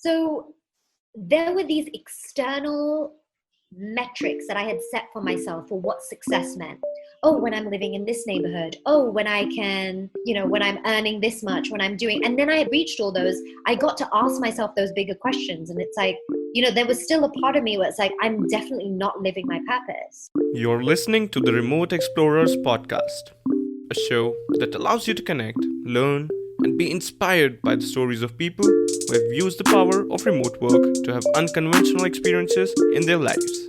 So there were these external metrics that I had set for myself for what success meant. Oh, when I'm living in this neighborhood. Oh, when I can, when I'm earning this much, when I'm doing, and then I had reached all those, I got to ask myself those bigger questions. And it's like, there was still a part of me where it's like, I'm definitely not living my purpose. You're listening to the Remote Explorers podcast, a show that allows you to connect, learn, and be inspired by the stories of people who have used the power of remote work to have unconventional experiences in their lives.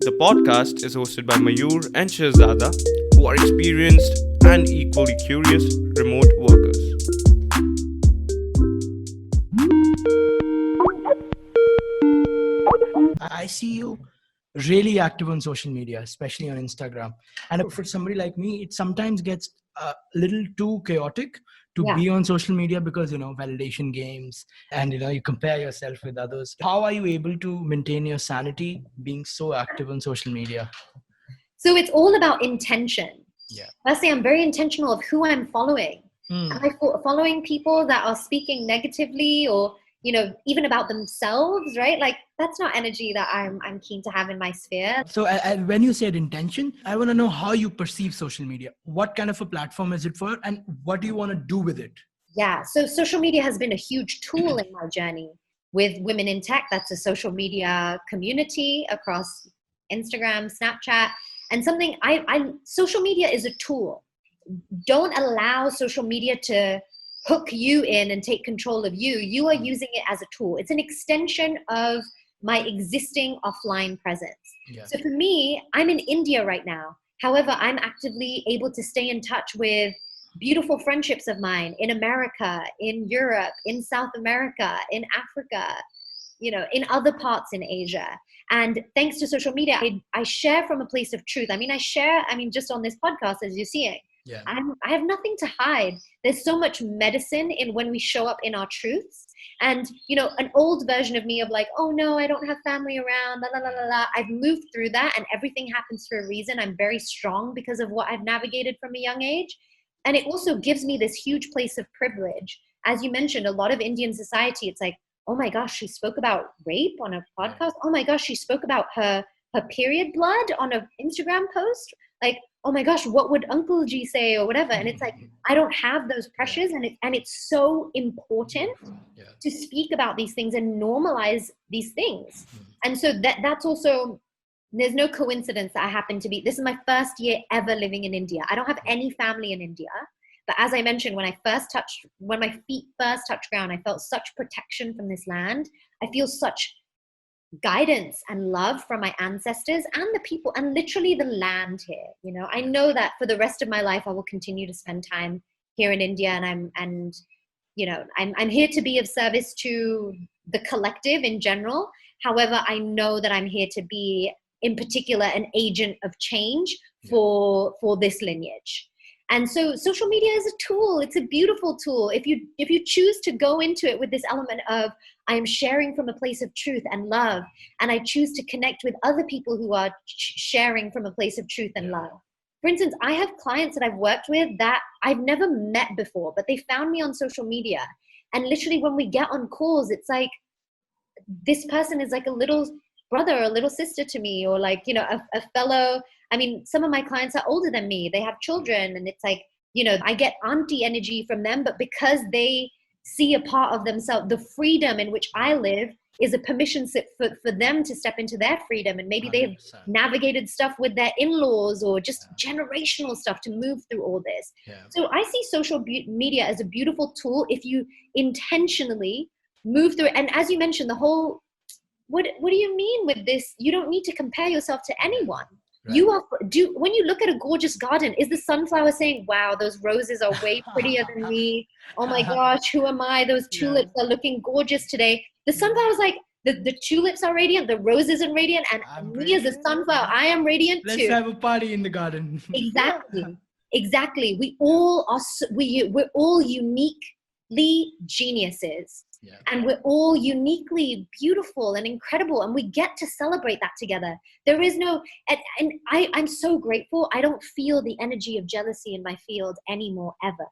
The podcast is hosted by MAYUR and SHAHZADA, who are experienced and equally curious remote workers. I see you really active on social media, especially on Instagram. And for somebody like me, it sometimes gets a little too chaotic to be on social media because, validation games and, you compare yourself with others. How are you able to maintain your sanity being so active on social media? So it's all about intention. Yeah. Firstly, I'm very intentional of who I'm following. Am I following people that are speaking negatively or, even about themselves, right? Like that's not energy that I'm keen to have in my sphere. So when you said intention, I want to know how you perceive social media. What kind of a platform is it for and what do you want to do with it? Yeah. So social media has been a huge tool in my journey with Women in Tech. That's a social media community across Instagram, Snapchat, and something social media is a tool. Don't allow social media to hook you in and take control of you. You are using it as a tool. It's an extension of my existing offline presence. Yeah. So for me, I'm in India right now. However, I'm actively able to stay in touch with beautiful friendships of mine in America, in Europe, in South America, in Africa, in other parts in Asia. And thanks to social media, I share from a place of truth. Just on this podcast, as you're seeing, yeah. I have nothing to hide. There's so much medicine in when we show up in our truths. And, an old version of me of like, oh no, I don't have family around, la, la, la, la, la. I've moved through that and everything happens for a reason. I'm very strong because of what I've navigated from a young age. And it also gives me this huge place of privilege. As you mentioned, a lot of Indian society, it's like, oh my gosh, she spoke about rape on a podcast. Oh my gosh, she spoke about her period blood on an Instagram post. Like, oh my gosh, what would Uncle G say or whatever? And it's like, I don't have those pressures. And it's so important to speak about these things and normalize these things. And so that's also, there's no coincidence that I happen to be, this is my first year ever living in India. I don't have any family in India. But as I mentioned, when my feet first touched ground, I felt such protection from this land. I feel such guidance and love from my ancestors and the people and literally the land here. I know that for the rest of my life, I will continue to spend time here in India and I'm here to be of service to the collective in general. However, I know that I'm here to be in particular an agent of change for this lineage. And so social media is a tool. It's a beautiful tool. If you choose to go into it with this element of I am sharing from a place of truth and love, and I choose to connect with other people who are sharing from a place of truth and love. For instance, I have clients that I've worked with that I've never met before, but they found me on social media. And literally when we get on calls, it's like, this person is like a little brother or a little sister to me, or like, a fellow. Some of my clients are older than me. They have children and it's like, I get auntie energy from them, but because they see a part of themselves, the freedom in which I live is a permission slip for them to step into their freedom. And maybe 100%. They've navigated stuff with their in-laws or just generational stuff to move through all this. Yeah. So I see social media as a beautiful tool if you intentionally move through it. And as you mentioned, the whole, what do you mean with this? You don't need to compare yourself to anyone. Right. When you look at a gorgeous garden, is the sunflower saying, wow, those roses are way prettier than me? Oh my gosh, who am I? Those tulips are looking gorgeous today. The sunflower's like, the tulips are radiant, the roses are radiant, and me as a sunflower, I am radiant too. Let's have a party in the garden. Exactly. We're all uniquely geniuses. Yeah. And we're all uniquely beautiful and incredible, and we get to celebrate that together. There is no, and I'm so grateful. I don't feel the energy of jealousy in my field anymore, ever.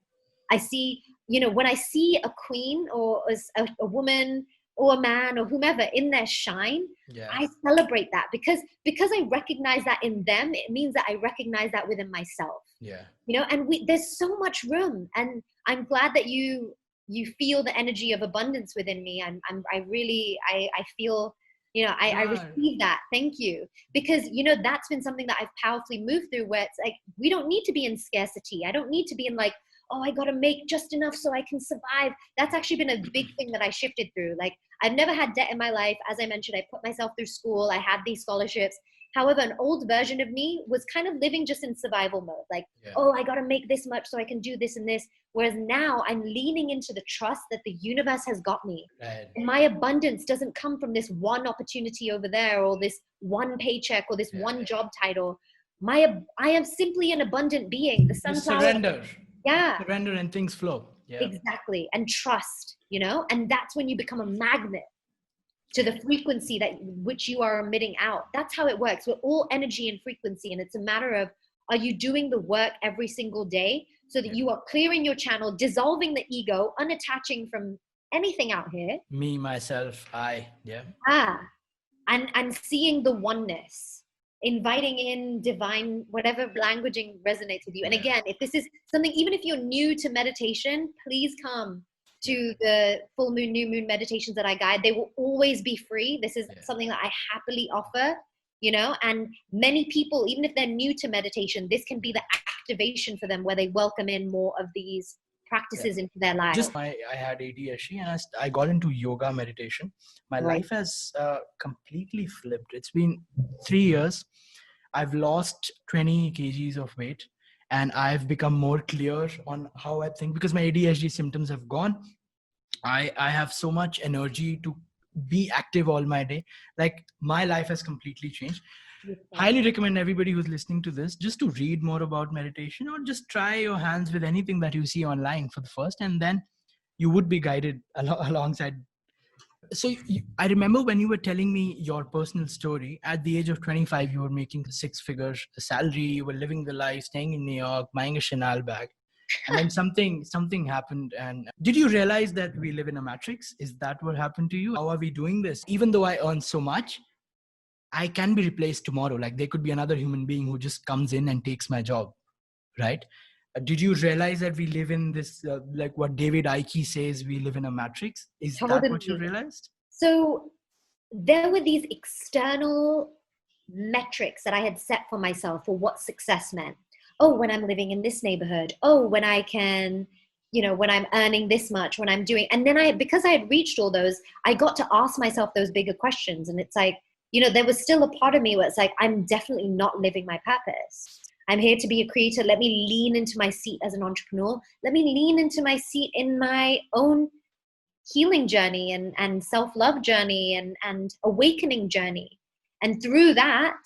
I see, when I see a queen or a woman or a man or whomever in their shine, I celebrate that because I recognize that in them. It means that I recognize that within myself. And there's so much room, and I'm glad that you feel the energy of abundance within me. I feel, I receive that. Thank you. Because, that's been something that I've powerfully moved through, where it's like, we don't need to be in scarcity. I don't need to be in like, oh, I got to make just enough so I can survive. That's actually been a big thing that I shifted through. Like, I've never had debt in my life. As I mentioned, I put myself through school. I had these scholarships. However, an old version of me was kind of living just in survival mode. Like, oh, I got to make this much so I can do this and this. Whereas now I'm leaning into the trust that the universe has got me. And my abundance doesn't come from this one opportunity over there, or this one paycheck, or this one job title. I am simply an abundant being. The sunflower. Surrender. Yeah. Surrender and things flow. Yeah. Exactly. And trust, and that's when you become a magnet to the frequency that which you are emitting out. That's how it works. We're all energy and frequency. And it's a matter of, are you doing the work every single day so that you are clearing your channel, dissolving the ego, unattaching from anything out here? Me, myself, I. Yeah. And seeing the oneness, inviting in divine, whatever languaging resonates with you. And again, if this is something, even if you're new to meditation, please come to the full moon, new moon meditations that I guide. They will always be free. This is something that I happily offer, and many people, even if they're new to meditation, this can be the activation for them where they welcome in more of these practices into their lives. I had ADHD and I got into yoga meditation. My life has completely flipped. It's been 3 years. I've lost 20 kgs of weight, and I've become more clear on how I think, because my ADHD symptoms have gone. I have so much energy to be active all my day. Like, my life has completely changed. Highly recommend everybody who's listening to this just to read more about meditation, or just try your hands with anything that you see online for the first, and then you would be guided alongside. So I remember when you were telling me your personal story, at the age of 25, you were making 6-figure salary, you were living the life, staying in New York, buying a Chanel bag. And then something happened. And did you realize that we live in a matrix? Is that what happened to you? How are we doing this? Even though I earn so much, I can be replaced tomorrow. Like, there could be another human being who just comes in and takes my job, right? Did you realize that we live in this, like what David Icke says, we live in a matrix? Is that what you realized? So there were these external metrics that I had set for myself for what success meant. Oh, when I'm living in this neighborhood. Oh, when I can, when I'm earning this much, when I'm doing, and then because I had reached all those, I got to ask myself those bigger questions. And it's like, there was still a part of me where it's like, I'm definitely not living my purpose. I'm here to be a creator. Let me lean into my seat as an entrepreneur. Let me lean into my seat in my own healing journey and self-love journey and awakening journey. And through that,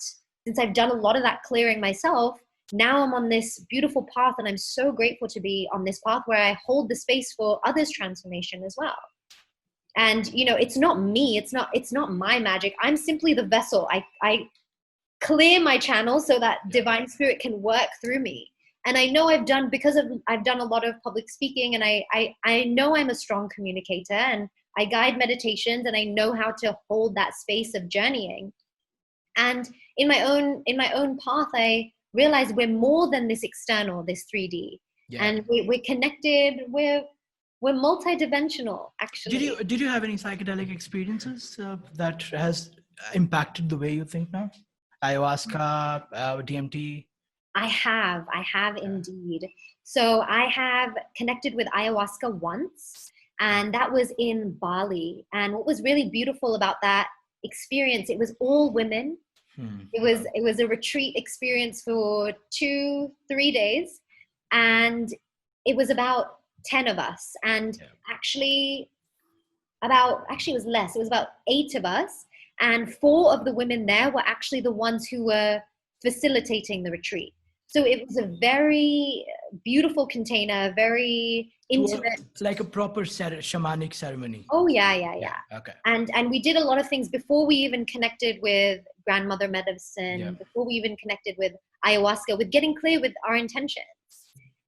since I've done a lot of that clearing myself, now I'm on this beautiful path, and I'm so grateful to be on this path where I hold the space for others' transformation as well. And, it's not me. It's not my magic. I'm simply the vessel. I clear my channel so that divine spirit can work through me. And I know I've done a lot of public speaking, and I know I'm a strong communicator, and I guide meditations, and I know how to hold that space of journeying. And in my own path, I realized we're more than this external, this 3D, and we're connected. We're multidimensional, actually. Did you have any psychedelic experiences that has impacted the way you think now? Ayahuasca, DMT? I have indeed. So I have connected with ayahuasca once, and that was in Bali. And what was really beautiful about that experience, it was all women. It was a retreat experience for 2-3 days, and it was about 10 of us. And actually it was less. It was about 8 of us. And 4 of the women there were actually the ones who were facilitating the retreat. So it was a very beautiful container, very intimate. Like a proper shamanic ceremony. Oh, yeah. Okay. And we did a lot of things before we even connected with grandmother medicine, before we even connected with ayahuasca, with getting clear with our intentions.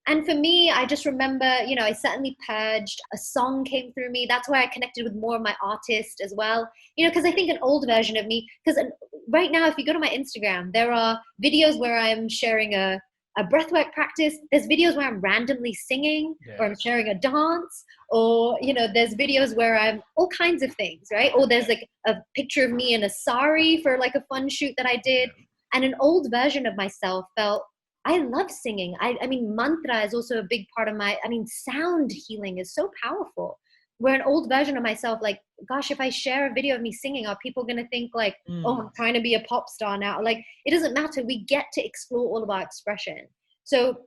And for me, I just remember, I certainly purged. A song came through me. That's where I connected with more of my artists as well. Because I think an old version of me, because right now, if you go to my Instagram, there are videos where I'm sharing a breathwork practice. There's videos where I'm randomly singing, or I'm sharing a dance, or, there's videos where I'm all kinds of things, right? Or there's like a picture of me in a sari for like a fun shoot that I did. And an old version of myself felt, I love singing. I mean, mantra is also a big part of sound healing is so powerful. Where an old version of myself, like, gosh, if I share a video of me singing, are people going to think like, oh, I'm trying to be a pop star now? Like, it doesn't matter. We get to explore all of our expression. So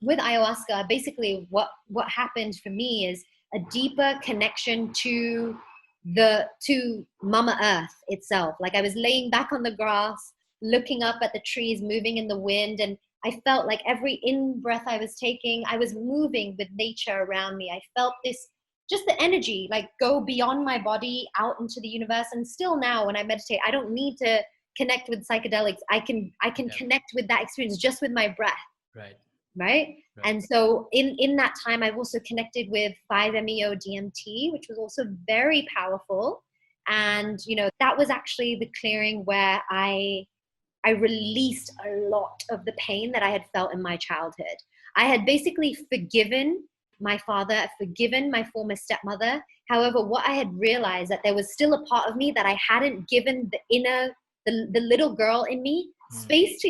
with ayahuasca, basically what happened for me is a deeper connection to Mama Earth itself. Like, I was laying back on the grass, looking up at the trees, moving in the wind, and I felt like every in-breath I was taking, I was moving with nature around me. I felt this, just the energy, like, go beyond my body out into the universe. And still now when I meditate, I don't need to connect with psychedelics. I can connect with that experience just with my breath. Right? And so in that time, I've also connected with 5-MeO DMT, which was also very powerful. And, that was actually the clearing where I released a lot of the pain that I had felt in my childhood. I had basically forgiven my father, forgiven my former stepmother. However, what I had realized that there was still a part of me that I hadn't given the little girl in me space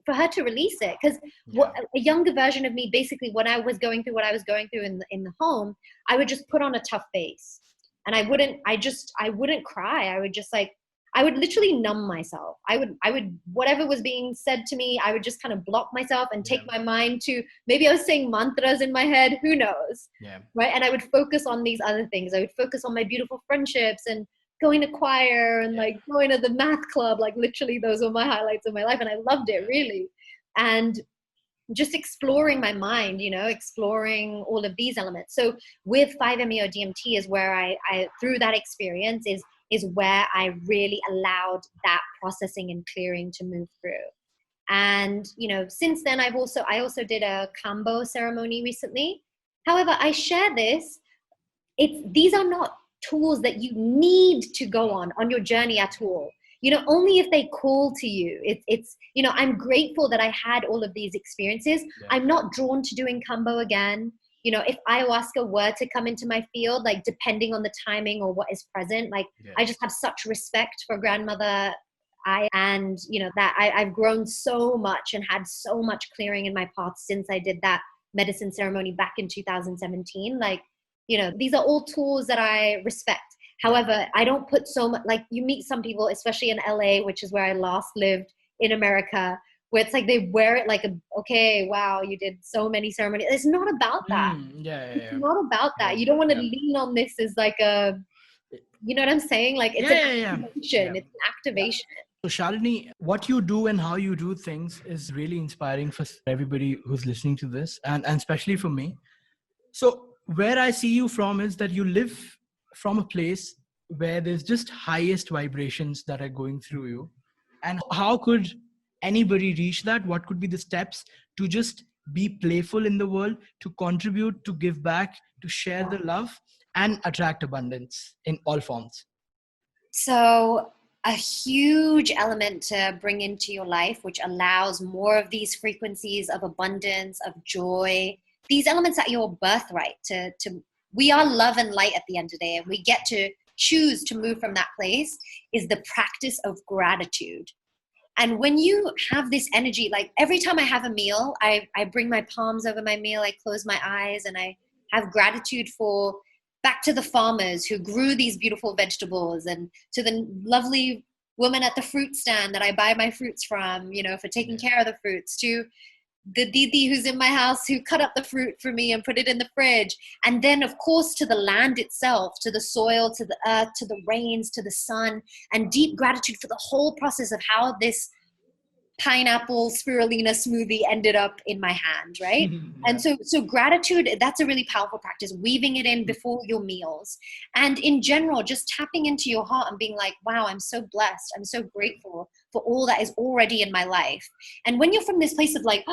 for her to release it. Because a younger version of me, basically, when I was going through what I was going through in the home, I would just put on a tough face, and I wouldn't cry. I would just I would literally numb myself. I would, whatever was being said to me, I would just kind of block myself and take my mind to, maybe I was saying mantras in my head, who knows? Right? And I would focus on these other things. I would focus on my beautiful friendships and going to choir and like going to the math club. Like, literally those were my highlights of my life. And I loved it, really. And just exploring my mind, exploring all of these elements. So with 5-MeO DMT is where I through that experience is where I really allowed that processing and clearing to move through. And, since then I also did a kambo ceremony recently. However, I share this, these are not tools that you need to go on your journey at all. Only if they call to you. It's I'm grateful that I had all of these experiences. I'm not drawn to doing kambo again. If ayahuasca were to come into my field, like, depending on the timing or what is present, like, I just have such respect for grandmother. I've grown so much and had so much clearing in my path since I did that medicine ceremony back in 2017. Like, these are all tools that I respect. However, I don't put so much, like, you meet some people, especially in LA, which is where I last lived in America, where it's like they wear it like, okay, wow, you did so many ceremonies. It's not about that. It's not about that. You don't want to lean on this as like you know what I'm saying? Like, it's an activation. It's an activation. So Shalini, what you do and how you do things is really inspiring for everybody who's listening to this, and especially for me. So where I see you from is that you live from a place where there's just highest vibrations that are going through you. And how could anybody reach that? What could be the steps to just be playful in the world, to contribute, to give back, to share the love and attract abundance in all forms? So a huge element to bring into your life, which allows more of these frequencies of abundance, of joy, these elements are your birthright. We are love and light at the end of the day, and we get to choose to move from that place, is the practice of gratitude. And when you have this energy, like, every time I have a meal, I bring my palms over my meal, I close my eyes, and I have gratitude back to the farmers who grew these beautiful vegetables, and to the lovely woman at the fruit stand that I buy my fruits from, for taking care of the fruits, to the Didi who's in my house who cut up the fruit for me and put it in the fridge. And then, of course, to the land itself, to the soil, to the earth, to the rains, to the sun, and deep gratitude for the whole process of how this pineapple spirulina smoothie ended up in my hand, right? And so gratitude, that's a really powerful practice, weaving it in before your meals. And in general, just tapping into your heart and being like, wow, I'm so blessed. I'm so grateful for all that is already in my life. And when you're from this place of like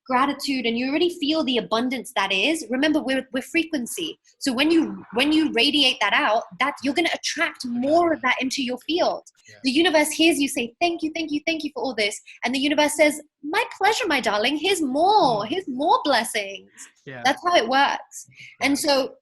gratitude, and you already feel the abundance that is, remember we're frequency. So when you radiate that out, that you're going to attract more of that into your field. Yeah. The universe hears you say, thank you for all this. And the universe says, my pleasure, my darling, here's more blessings. Yeah. That's how it works. And so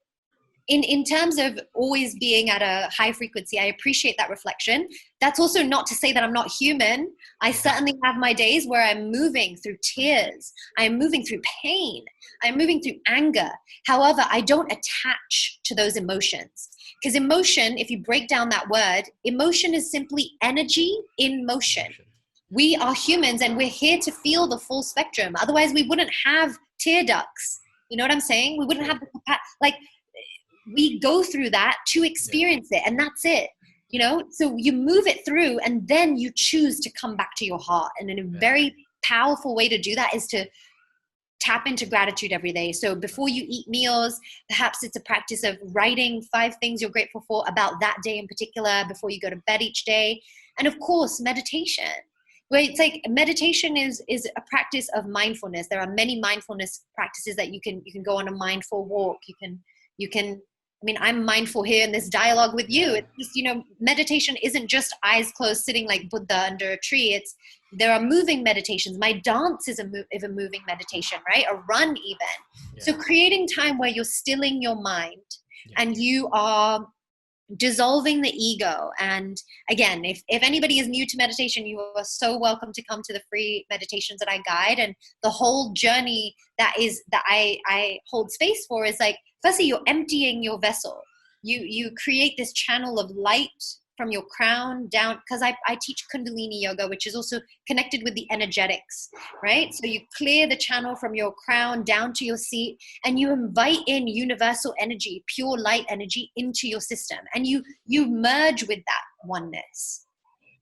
in terms of always being at a high frequency, I appreciate that reflection. That's also not to say that I'm not human. I certainly have my days where I'm moving through tears. I'm moving through pain. I'm moving through anger. However, I don't attach to those emotions. Because emotion, if you break down that word, emotion is simply energy in motion. We are humans and we're here to feel the full spectrum. Otherwise, we wouldn't have tear ducts. You know what I'm saying? We wouldn't have we go through that to experience it, and that's it. You know, so you move it through, and then you choose to come back to your heart. And in a very powerful way to do that is to tap into gratitude every day. So before you eat meals, perhaps it's a practice of writing 5 things you're grateful for about that day in particular before you go to bed each day. And of course, meditation. Where it's like meditation is a practice of mindfulness. There are many mindfulness practices that you can go on a mindful walk. You can I mean, I'm mindful here in this dialogue with you. It's just, you know, meditation isn't just eyes closed, sitting like Buddha under a tree. There are moving meditations. My dance is a moving meditation, right? A run even. Yeah. So creating time where you're stilling your mind and you are dissolving the ego. And again, if anybody is new to meditation, you are so welcome to come to the free meditations that I guide. And the whole journey that I hold space for is like, firstly, you're emptying your vessel. You create this channel of light from your crown down, because I teach Kundalini yoga, which is also connected with the energetics, right? So you clear the channel from your crown down to your seat, and you invite in universal energy, pure light energy into your system, and you merge with that oneness.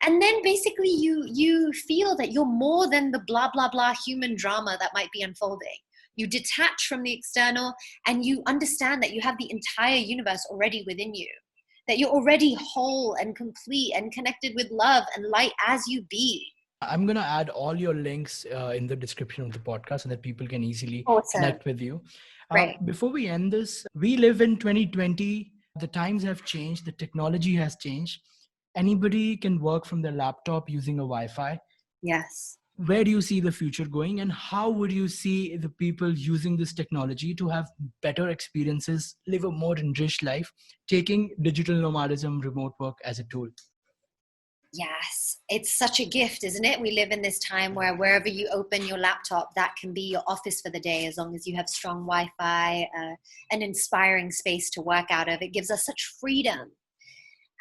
And then basically you feel that you're more than the blah, blah, blah human drama that might be unfolding. You detach from the external, and you understand that you have the entire universe already within you, that you're already whole and complete and connected with love and light as you be. I'm going to add all your links in the description of the podcast so that people can easily connect with you. Right. Before we end this, we live in 2020. The times have changed. The technology has changed. Anybody can work from their laptop using a Wi-Fi. Yes. Where do you see the future going, and how would you see the people using this technology to have better experiences, live a more enriched life, taking digital nomadism, remote work as a tool? Yes, it's such a gift, isn't it? We live in this time where wherever you open your laptop, that can be your office for the day, as long as you have strong Wi-Fi, an inspiring space to work out of. It gives us such freedom.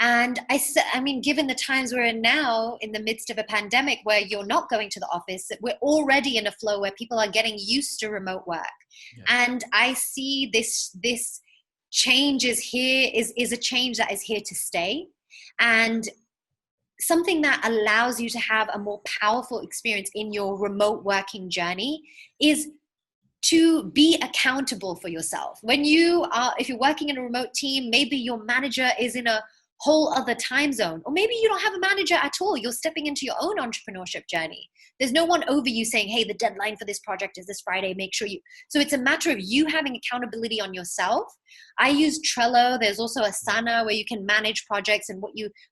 And I mean, given the times we're in now, in the midst of a pandemic where you're not going to the office, we're already in a flow where people are getting used to remote work. Yeah. And I see this change is a change that is here to stay. And something that allows you to have a more powerful experience in your remote working journey is to be accountable for yourself. If you're working in a remote team, maybe your manager is in a whole other time zone, or maybe you don't have a manager at all. You're stepping into your own entrepreneurship journey. There's no one over you saying, hey, the deadline for this project is this Friday, make sure you. So it's a matter of you having accountability on yourself. I use Trello. There's also Asana where you can manage projects and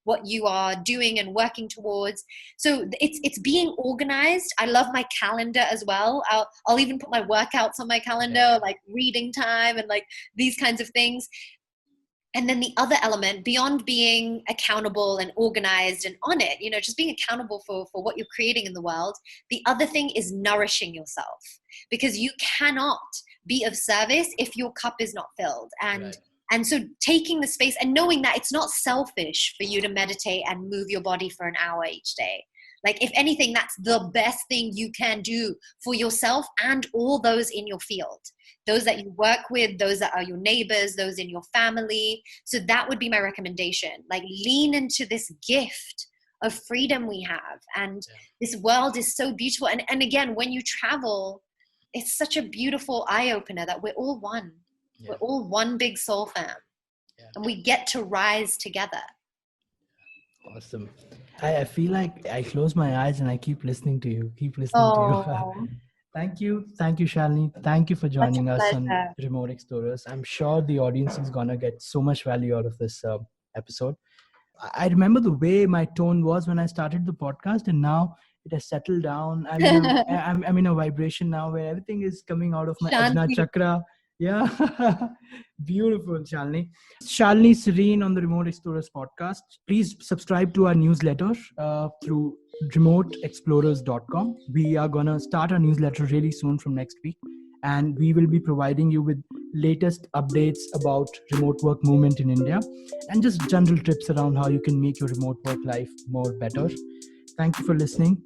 what you are doing and working towards. So it's being organized. I love my calendar as well. I'll even put my workouts on my calendar, like reading time and like these kinds of things. And then the other element, beyond being accountable and organized and on it, you know, just being accountable for what you're creating in the world. The other thing is nourishing yourself, because you cannot be of service if your cup is not filled. And so taking the space and knowing that it's not selfish for you to meditate and move your body for an hour each day. Like, if anything, that's the best thing you can do for yourself and all those in your field. Those that you work with, those that are your neighbors, those in your family. So that would be my recommendation. Like, lean into this gift of freedom we have. And this world is so beautiful. And again, when you travel, it's such a beautiful eye-opener that we're all one. Yeah. We're all one big soul fam. Yeah. And we get to rise together. Awesome. I feel like I close my eyes and I keep listening to you. Keep listening to Oh, you. Thank you, Shalini. Thank you for such a joining us on pleasure. Remote Explorers. I'm sure the audience is gonna get so much value out of this episode. I remember the way my tone was when I started the podcast, and now it has settled down. I'm in a vibration now where everything is coming out of my Ajna Shanti. chakra. Yeah, beautiful, Shalini. Shalini Sarena on the Remote Explorers podcast. Please subscribe to our newsletter through remoteexplorers.com. We are gonna start our newsletter really soon from next week, and we will be providing you with latest updates about remote work movement in India and just general tips around how you can make your remote work life more better. Thank you for listening.